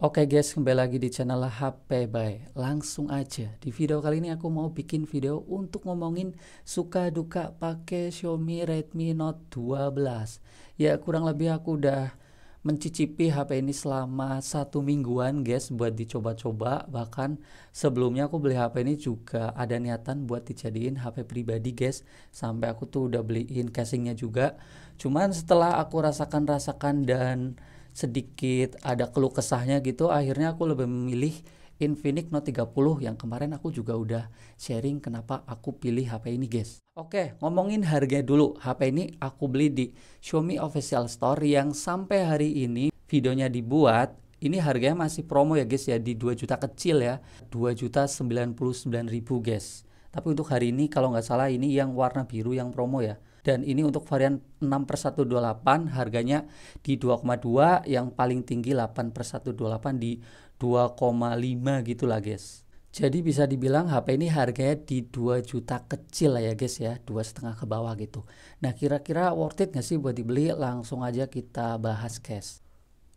Oke guys, kembali lagi di channel HP by. Langsung aja, di video kali ini aku mau bikin video untuk ngomongin suka duka pakai Xiaomi Redmi Note 12. Ya kurang lebih aku udah mencicipi HP ini selama 1 mingguan guys buat dicoba-coba. Bahkan sebelumnya aku beli HP ini juga ada niatan buat dijadiin HP pribadi guys. Sampai aku tuh udah beliin casingnya juga. Cuman setelah aku rasakan dan sedikit ada keluh kesahnya gitu, akhirnya aku lebih memilih Infinix Note 30 yang kemarin aku juga udah sharing kenapa aku pilih HP ini guys. Oke, ngomongin harganya dulu. HP ini aku beli di Xiaomi Official Store yang sampai hari ini videonya dibuat ini harganya masih promo ya guys ya, di 2 juta kecil ya, 2.099.000 guys. Tapi untuk hari ini kalau nggak salah ini yang warna biru yang promo ya. Dan ini untuk varian 6/128 harganya di 2,2, yang paling tinggi 8/128 di 2,5 gitu lah guys. Jadi bisa dibilang HP ini harganya di 2 juta kecil lah ya guys ya, 2,5 ke bawah gitu. Nah kira-kira worth it nggak sih buat dibeli? Langsung aja kita bahas guys.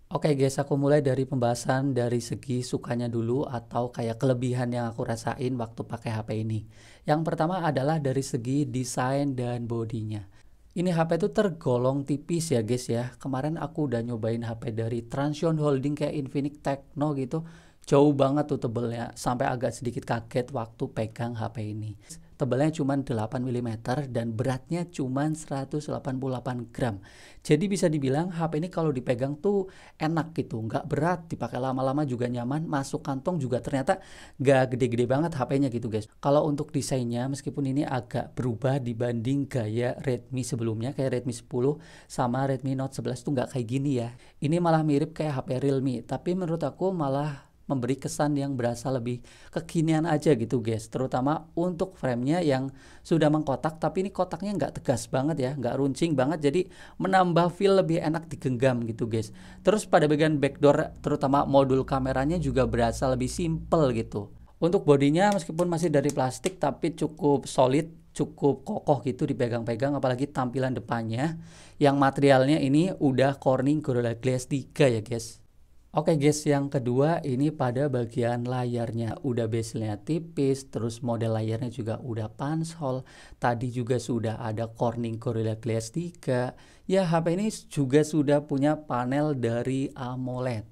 Oke guys, aku mulai dari pembahasan dari segi sukanya dulu atau kayak kelebihan yang aku rasain waktu pakai HP ini. Yang pertama adalah dari segi desain dan bodinya. Ini HP itu tergolong tipis ya guys ya. Kemarin aku udah nyobain HP dari Transsion Holding kayak Infinix Tecno gitu. Jauh banget tuh tebelnya, sampai agak sedikit kaget waktu pegang HP ini. Tebelnya cuma 8 mm dan beratnya cuma 188 gram. Jadi bisa dibilang HP ini kalau dipegang tuh enak gitu, nggak berat, dipakai lama-lama juga nyaman, masuk kantong juga ternyata nggak gede-gede banget HP-nya gitu guys. Kalau untuk desainnya meskipun ini agak berubah dibanding gaya Redmi sebelumnya kayak Redmi 10 sama Redmi Note 11 tuh nggak kayak gini ya. Ini malah mirip kayak HP Realme, tapi menurut aku malah memberi kesan yang berasa lebih kekinian aja gitu guys, terutama untuk framenya yang sudah mengkotak, tapi ini kotaknya nggak tegas banget ya, nggak runcing banget, jadi menambah feel lebih enak digenggam gitu guys. Terus pada bagian backdoor terutama modul kameranya juga berasa lebih simple gitu. Untuk bodinya meskipun masih dari plastik tapi cukup solid, cukup kokoh gitu dipegang-pegang, apalagi tampilan depannya yang materialnya ini udah Corning Gorilla Glass 3 ya guys. Oke guys, yang kedua ini pada bagian layarnya udah bezelnya tipis, terus model layarnya juga udah punch-hole. Tadi juga sudah ada Corning Gorilla Glass 3. Ya HP ini juga sudah punya panel dari AMOLED.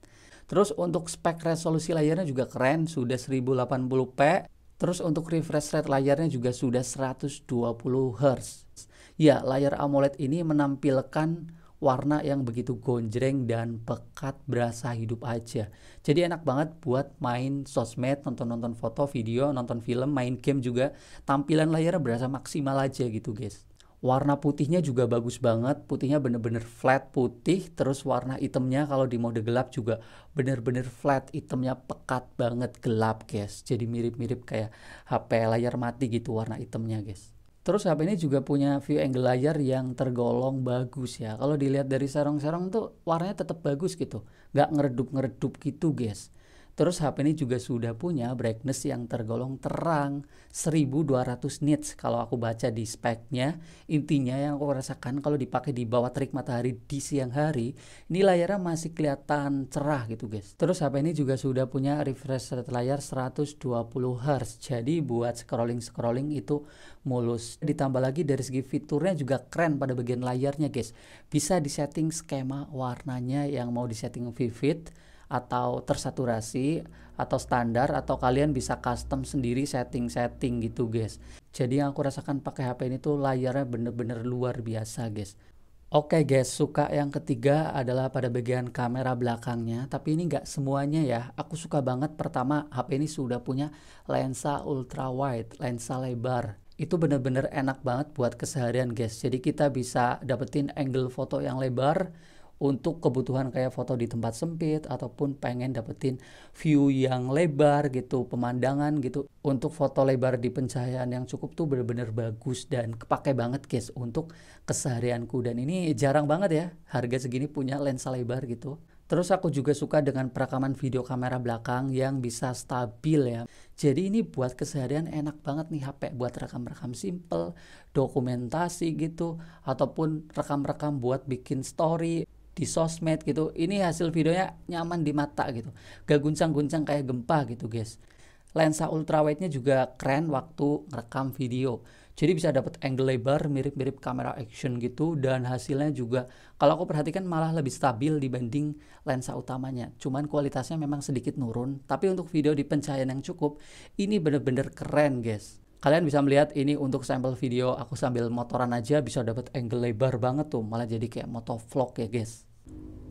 Terus untuk spek resolusi layarnya juga keren, sudah 1080p. Terus untuk refresh rate layarnya juga sudah 120 Hz. Ya, layar AMOLED ini menampilkan warna yang begitu gonjreng dan pekat, berasa hidup aja. Jadi enak banget buat main sosmed, nonton-nonton foto, video, nonton film, main game juga. Tampilan layarnya berasa maksimal aja gitu guys. Warna putihnya juga bagus banget, putihnya bener-bener flat putih. Terus warna hitamnya kalau di mode gelap juga bener-bener flat, hitamnya pekat banget, gelap guys. Jadi mirip-mirip kayak HP layar mati gitu warna hitamnya guys. Terus HP ini juga punya view angle layar yang tergolong bagus ya. Kalau dilihat dari serong-serong tuh warnanya tetap bagus gitu, nggak ngeredup-ngeredup gitu guys. Terus HP ini juga sudah punya brightness yang tergolong terang 1200 nits kalau aku baca di speknya. Intinya yang aku rasakan kalau dipakai di bawah terik matahari di siang hari, ini layarnya masih kelihatan cerah gitu guys. Terus HP ini juga sudah punya refresh rate layar 120 Hz. Jadi buat scrolling-scrolling itu mulus. Ditambah lagi dari segi fiturnya juga keren pada bagian layarnya guys. Bisa disetting skema warnanya yang mau disetting vivid atau tersaturasi atau standar, atau kalian bisa custom sendiri setting-setting gitu guys. Jadi yang aku rasakan pakai HP ini tuh layarnya bener-bener luar biasa guys. Oke guys, suka yang ketiga adalah pada bagian kamera belakangnya, tapi ini nggak semuanya ya. Aku suka banget pertama HP ini sudah punya lensa ultra wide, lensa lebar. Itu bener-bener enak banget buat keseharian guys. Jadi kita bisa dapetin angle foto yang lebar untuk kebutuhan kayak foto di tempat sempit ataupun pengen dapetin view yang lebar gitu, pemandangan gitu. Untuk foto lebar di pencahayaan yang cukup tuh bener-bener bagus dan kepake banget guys untuk keseharianku, dan ini jarang banget ya harga segini punya lensa lebar gitu. Terus aku juga suka dengan perekaman video kamera belakang yang bisa stabil ya. Jadi ini buat keseharian enak banget nih HP buat rekam-rekam simple, dokumentasi gitu, ataupun rekam-rekam buat bikin story. di sosmed gitu. Ini hasil videonya nyaman di mata gitu, gak guncang-guncang kayak gempa gitu guys. Lensa ultrawide-nya juga keren waktu ngerekam video. Jadi bisa dapat angle lebar mirip-mirip kamera action gitu, dan hasilnya juga kalau aku perhatikan malah lebih stabil dibanding lensa utamanya. Cuman kualitasnya memang sedikit nurun, tapi untuk video di pencahayaan yang cukup, ini bener-bener keren guys. Kalian bisa melihat ini untuk sampel video aku sambil motoran aja bisa dapat angle lebar banget tuh, malah jadi kayak motovlog ya guys.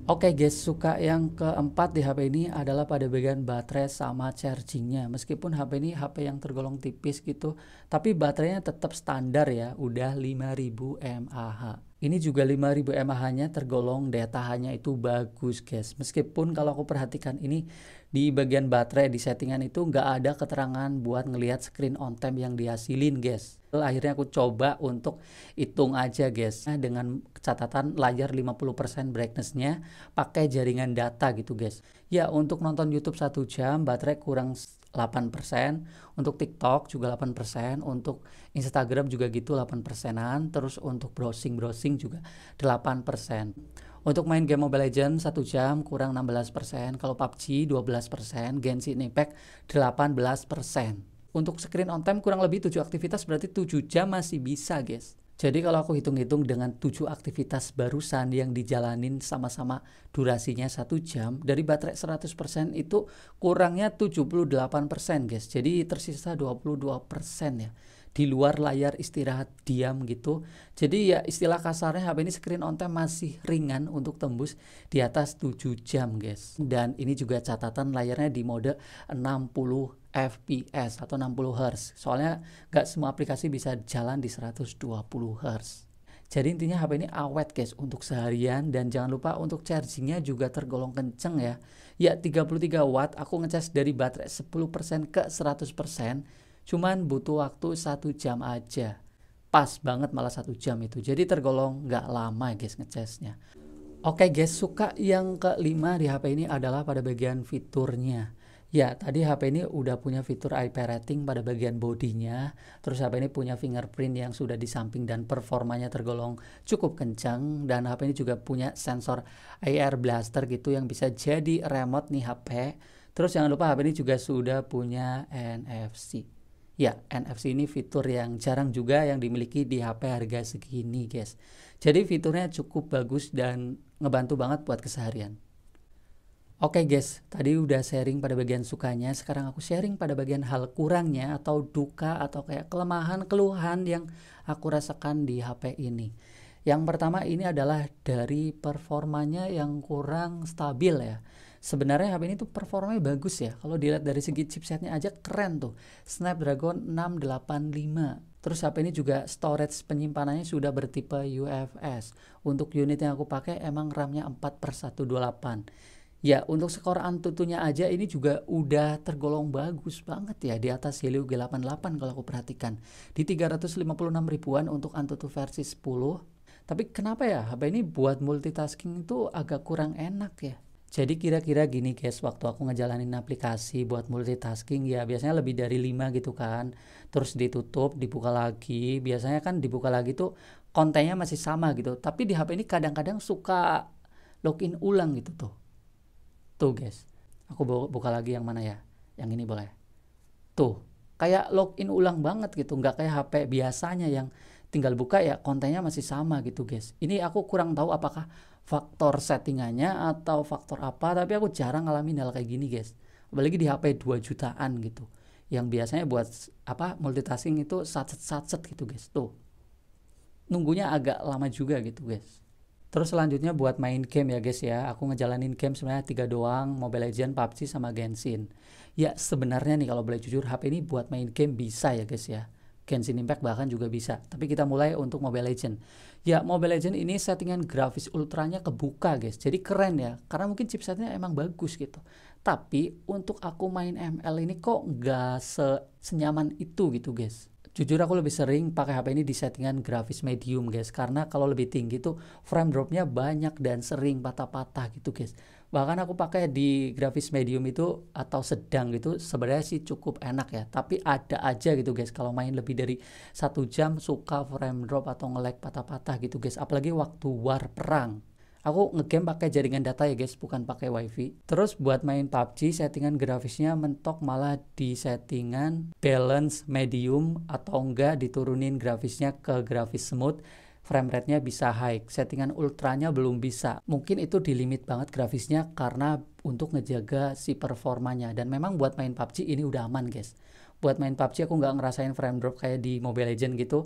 Oke guys, suka yang keempat di HP ini adalah pada bagian baterai sama chargingnya. Meskipun HP ini HP yang tergolong tipis gitu, tapi baterainya tetap standar ya, udah 5000 mAh. Ini juga 5000 mAh-nya tergolong daya tahannya itu bagus guys. Meskipun kalau aku perhatikan ini di bagian baterai di settingan itu nggak ada keterangan buat ngelihat screen on time yang dihasilin guys. Akhirnya aku coba untuk hitung aja guys, dengan catatan layar 50% brightness-nya pakai jaringan data gitu guys. Ya untuk nonton YouTube 1 jam baterai kurang 8%, untuk TikTok juga 8%, untuk Instagram juga gitu 8%-an, terus untuk browsing juga 8%. Untuk main game Mobile Legends 1 jam kurang 16%, kalau PUBG 12%, Genshin Impact 18%. Untuk screen on time kurang lebih 7 aktivitas, berarti 7 jam masih bisa guys. Jadi kalau aku hitung-hitung dengan 7 aktivitas barusan yang dijalanin sama-sama durasinya 1 jam, dari baterai 100% itu kurangnya 78% guys. Jadi tersisa 22% ya. Di luar layar istirahat diam gitu. Jadi ya istilah kasarnya HP ini screen on time masih ringan untuk tembus di atas 7 jam guys. Dan ini juga catatan layarnya di mode 60 fps atau 60 Hz. Soalnya gak semua aplikasi bisa jalan di 120 Hz. Jadi intinya HP ini awet guys untuk seharian, dan jangan lupa untuk chargingnya juga tergolong kenceng ya. Ya 33 watt, aku ngecas dari baterai 10% ke 100%. Cuman butuh waktu 1 jam aja. Pas banget malah 1 jam itu. Jadi tergolong gak lama guys ngecasnya. Oke guys, suka yang kelima di HP ini adalah pada bagian fiturnya. Ya, tadi HP ini udah punya fitur IP rating pada bagian bodinya. Terus HP ini punya fingerprint yang sudah di samping dan performanya tergolong cukup kencang. Dan HP ini juga punya sensor AR blaster gitu yang bisa jadi remote nih HP. Terus jangan lupa HP ini juga sudah punya NFC. Ya, NFC ini fitur yang jarang juga yang dimiliki di HP harga segini guys. Jadi fiturnya cukup bagus dan ngebantu banget buat keseharian. Oke guys, tadi udah sharing pada bagian sukanya, sekarang aku sharing pada bagian hal kurangnya atau duka atau kayak kelemahan, keluhan yang aku rasakan di HP ini. Yang pertama ini adalah dari performanya yang kurang stabil ya. Sebenarnya HP ini tuh performanya bagus ya. Kalau dilihat dari segi chipsetnya aja keren tuh. Snapdragon 685. Terus HP ini juga storage penyimpanannya sudah bertipe UFS. Untuk unit yang aku pakai emang RAM-nya 4/128. Ya untuk skor Antutunya aja ini juga udah tergolong bagus banget ya, di atas Helio G88 kalau aku perhatikan. Di 356 ribuan untuk Antutu versi 10. Tapi kenapa ya HP ini buat multitasking itu agak kurang enak ya. Jadi kira-kira gini guys, waktu aku ngejalanin aplikasi buat multitasking ya biasanya lebih dari 5 gitu kan. Terus ditutup, dibuka lagi. Biasanya kan dibuka lagi tuh kontennya masih sama gitu. Tapi di HP ini kadang-kadang suka login ulang gitu tuh. Tuh guys, aku buka lagi yang mana ya? Yang ini boleh. Tuh, kayak login ulang banget gitu. Nggak kayak HP biasanya yang tinggal buka ya kontennya masih sama gitu guys. Ini aku kurang tahu apakah faktor settingannya atau faktor apa, tapi aku jarang ngalamin hal kayak gini guys. Apalagi di HP 2 jutaan gitu, yang biasanya buat apa multitasking itu satset gitu guys. Tuh nunggunya agak lama juga gitu guys. Terus selanjutnya buat main game ya guys ya, aku ngejalanin game sebenarnya 3 doang, Mobile Legends, PUBG sama Genshin. Ya sebenarnya nih kalau boleh jujur HP ini buat main game bisa ya guys ya, Genshin Impact bahkan juga bisa. Tapi kita mulai untuk Mobile Legends. Ya Mobile Legends ini settingan grafis ultranya kebuka guys, jadi keren ya, karena mungkin chipsetnya emang bagus gitu. Tapi untuk aku main ML ini kok nggak senyaman itu gitu guys. Jujur aku lebih sering pakai HP ini di settingan grafis medium guys, karena kalau lebih tinggi tuh frame dropnya banyak dan sering patah-patah gitu guys. Bahkan aku pakai di grafis medium itu atau sedang gitu sebenarnya sih cukup enak ya, tapi ada aja gitu guys kalau main lebih dari 1 jam suka frame drop atau nge-lag patah-patah gitu guys, apalagi waktu war perang. Aku ngegame pakai jaringan data ya guys, bukan pakai wifi. Terus buat main PUBG, settingan grafisnya mentok malah di settingan balance medium, atau enggak diturunin grafisnya ke grafis smooth, frame rate-nya bisa high. Settingan ultranya belum bisa. Mungkin itu di limit banget grafisnya karena untuk ngejaga si performanya. Dan memang buat main PUBG ini udah aman guys. Buat main PUBG aku nggak ngerasain frame drop kayak di Mobile Legends gitu.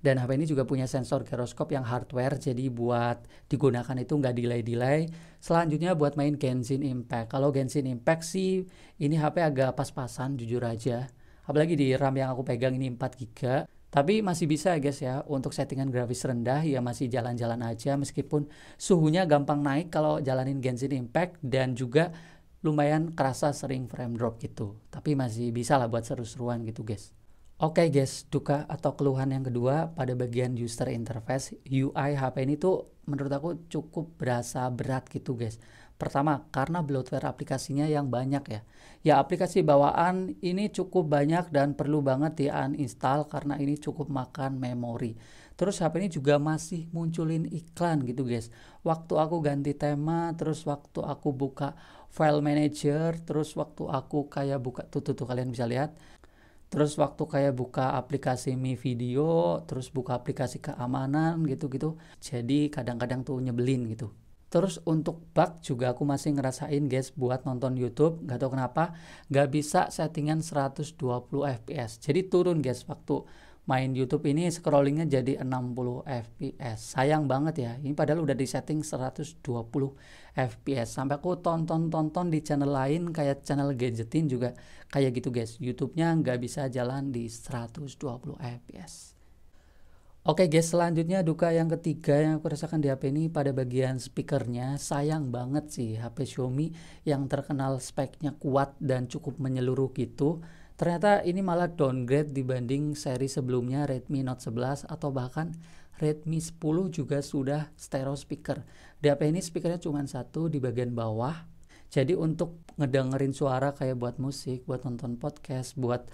Dan HP ini juga punya sensor gyroscope yang hardware, jadi buat digunakan itu nggak delay-delay. Selanjutnya buat main Genshin Impact. Kalau Genshin Impact sih, ini HP agak pas-pasan jujur aja. Apalagi di RAM yang aku pegang ini 4 GB. Tapi masih bisa guys ya, untuk settingan grafis rendah ya masih jalan-jalan aja, meskipun suhunya gampang naik kalau jalanin Genshin Impact, dan juga lumayan kerasa sering frame drop gitu. Tapi masih bisa lah buat seru-seruan gitu guys. Oke guys, duka atau keluhan yang kedua pada bagian user interface, UI HP ini tuh menurut aku cukup berasa berat gitu guys. Pertama, karena bloatware aplikasinya yang banyak ya. Ya aplikasi bawaan ini cukup banyak dan perlu banget di uninstall karena ini cukup makan memori. Terus HP ini juga masih munculin iklan gitu guys. Waktu aku ganti tema, terus waktu aku buka file manager, terus waktu aku kayak buka tuh kalian bisa lihat. Terus waktu kayak buka aplikasi Mi Video, terus buka aplikasi keamanan gitu-gitu. Jadi kadang-kadang tuh nyebelin gitu. Terus untuk bug juga aku masih ngerasain guys buat nonton YouTube. Gak tau kenapa gak bisa settingan 120 fps. Jadi turun guys waktu main YouTube ini, scrollingnya jadi 60 fps. Sayang banget ya, ini padahal udah di setting 120 fps. Sampai aku tonton di channel lain kayak channel gadgetin juga kayak gitu guys, YouTube-nya nggak bisa jalan di 120 fps. Oke guys, selanjutnya duka yang ketiga yang aku rasakan di HP ini pada bagian speakernya. Sayang banget sih HP Xiaomi yang terkenal speknya kuat dan cukup menyeluruh gitu, ternyata ini malah downgrade dibanding seri sebelumnya Redmi Note 11 atau bahkan Redmi 10 juga sudah stereo speaker. Di HP ini speakernya cuma satu di bagian bawah. Jadi untuk ngedengerin suara kayak buat musik, buat nonton podcast, buat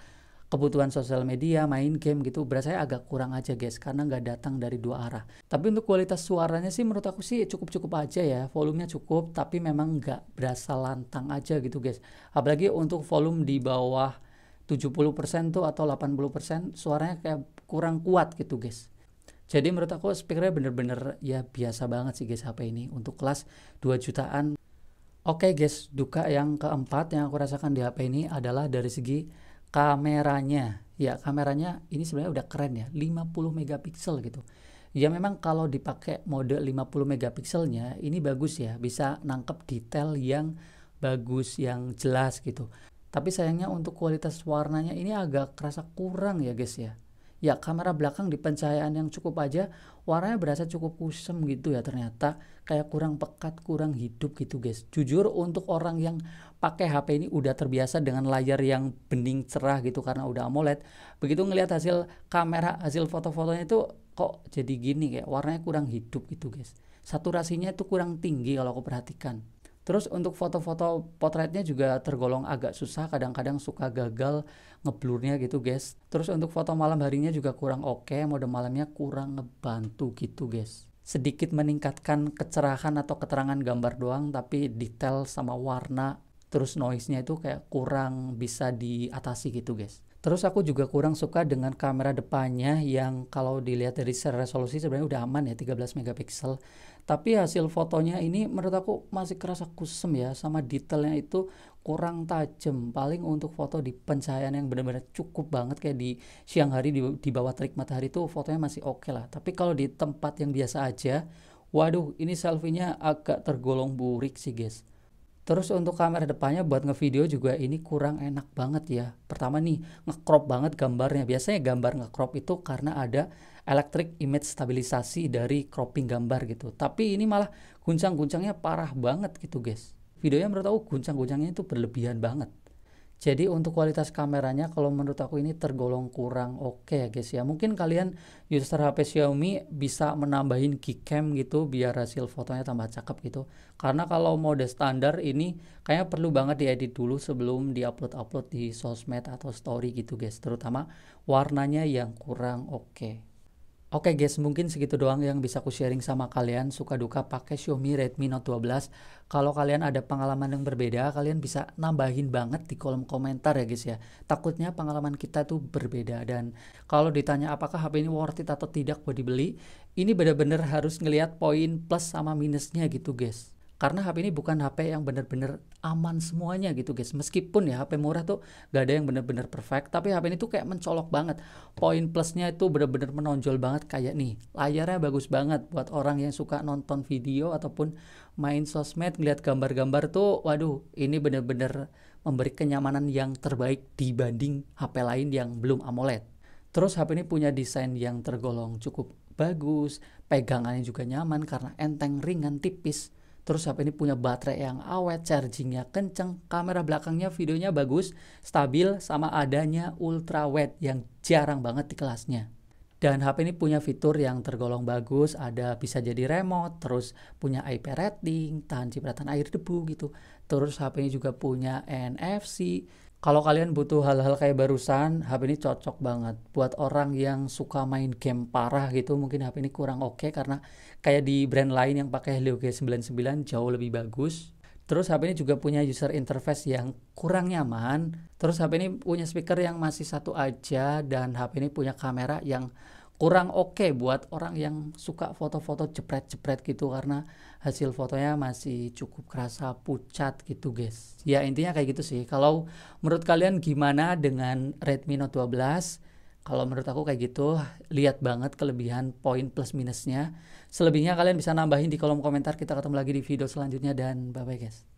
kebutuhan sosial media, main game gitu, berasanya agak kurang aja guys, karena nggak datang dari dua arah. Tapi untuk kualitas suaranya sih menurut aku sih cukup-cukup aja ya, volumenya cukup, tapi memang nggak berasa lantang aja gitu guys. Apalagi untuk volume di bawah 70% tuh atau 80% suaranya kayak kurang kuat gitu guys. Jadi menurut aku speakernya bener-bener ya biasa banget sih guys HP ini untuk kelas 2 jutaan. Oke guys, duka yang keempat yang aku rasakan di HP ini adalah dari segi kameranya. Ya kameranya ini sebenarnya udah keren ya, 50 megapiksel gitu. Ya memang kalau dipakai mode 50 megapikselnya ini bagus ya, bisa nangkep detail yang bagus, yang jelas gitu. Tapi sayangnya untuk kualitas warnanya ini agak kerasa kurang ya guys ya. Ya kamera belakang di pencahayaan yang cukup aja warnanya berasa cukup kusem gitu ya, ternyata kayak kurang pekat, kurang hidup gitu guys. Jujur untuk orang yang pakai HP ini udah terbiasa dengan layar yang bening cerah gitu karena udah AMOLED, begitu ngelihat hasil kamera, hasil foto-fotonya itu kok jadi gini, kayak warnanya kurang hidup gitu guys. Saturasinya itu kurang tinggi kalau aku perhatikan. Terus untuk foto-foto potretnya juga tergolong agak susah, kadang-kadang suka gagal ngeblurnya gitu guys. Terus untuk foto malam harinya juga kurang oke, mode malamnya kurang ngebantu gitu guys. Sedikit meningkatkan kecerahan atau keterangan gambar doang, tapi detail sama warna terus noise-nya itu kayak kurang bisa diatasi gitu guys. Terus aku juga kurang suka dengan kamera depannya yang kalau dilihat dari resolusi sebenarnya udah aman ya, 13 megapiksel. Tapi hasil fotonya ini menurut aku masih kerasa kusem ya, sama detailnya itu kurang tajam. Paling untuk foto di pencahayaan yang benar-benar cukup banget kayak di siang hari di bawah terik matahari itu fotonya masih oke lah. Tapi kalau di tempat yang biasa aja, waduh ini selfie-nya agak tergolong burik sih guys. Terus untuk kamera depannya buat ngevideo juga ini kurang enak banget ya. Pertama nih, ngecrop banget gambarnya. Biasanya gambar ngecrop itu karena ada electric image stabilisasi dari cropping gambar gitu. Tapi ini malah guncang-guncangnya parah banget gitu guys. Videonya menurut aku guncang-guncangnya itu berlebihan banget. Jadi untuk kualitas kameranya kalau menurut aku ini tergolong kurang oke ya guys ya. Mungkin kalian user HP Xiaomi bisa menambahin Gcam gitu biar hasil fotonya tambah cakep gitu. Karena kalau mode standar ini kayaknya perlu banget diedit dulu sebelum diupload di sosmed atau story gitu guys. Terutama warnanya yang kurang oke. Oke guys, mungkin segitu doang yang bisa aku sharing sama kalian suka duka pakai Xiaomi Redmi Note 12. Kalau kalian ada pengalaman yang berbeda, kalian bisa nambahin banget di kolom komentar ya guys ya. Takutnya pengalaman kita tuh berbeda, dan kalau ditanya apakah HP ini worth it atau tidak buat dibeli, ini bener-bener harus ngelihat poin plus sama minusnya gitu guys. Karena HP ini bukan HP yang bener-bener aman semuanya gitu guys. Meskipun ya HP murah tuh gak ada yang bener-bener perfect, tapi HP ini tuh kayak mencolok banget. Poin plusnya itu bener-bener menonjol banget, kayak nih, layarnya bagus banget buat orang yang suka nonton video ataupun main sosmed, ngeliat gambar-gambar tuh, waduh, ini bener-bener memberi kenyamanan yang terbaik dibanding HP lain yang belum AMOLED. Terus HP ini punya desain yang tergolong cukup bagus, pegangannya juga nyaman karena enteng, ringan, tipis. Terus HP ini punya baterai yang awet, chargingnya kenceng, kamera belakangnya videonya bagus, stabil, sama adanya ultra wide yang jarang banget di kelasnya. Dan HP ini punya fitur yang tergolong bagus, ada bisa jadi remote, terus punya IP rating, tahan cipratan air debu gitu. Terus HP ini juga punya NFC. Kalau kalian butuh hal-hal kayak barusan, HP ini cocok banget. Buat orang yang suka main game parah gitu, mungkin HP ini kurang oke karena kayak di brand lain yang pakai Helio G99 jauh lebih bagus. Terus HP ini juga punya user interface yang kurang nyaman. Terus HP ini punya speaker yang masih satu aja, dan HP ini punya kamera yang kurang oke buat orang yang suka foto-foto jepret-jepret gitu, karena hasil fotonya masih cukup kerasa pucat gitu guys. Ya intinya kayak gitu sih. Kalau menurut kalian gimana dengan Redmi Note 12? Kalau menurut aku kayak gitu, lihat banget kelebihan poin plus minusnya. Selebihnya kalian bisa nambahin di kolom komentar. Kita ketemu lagi di video selanjutnya, dan bye bye guys.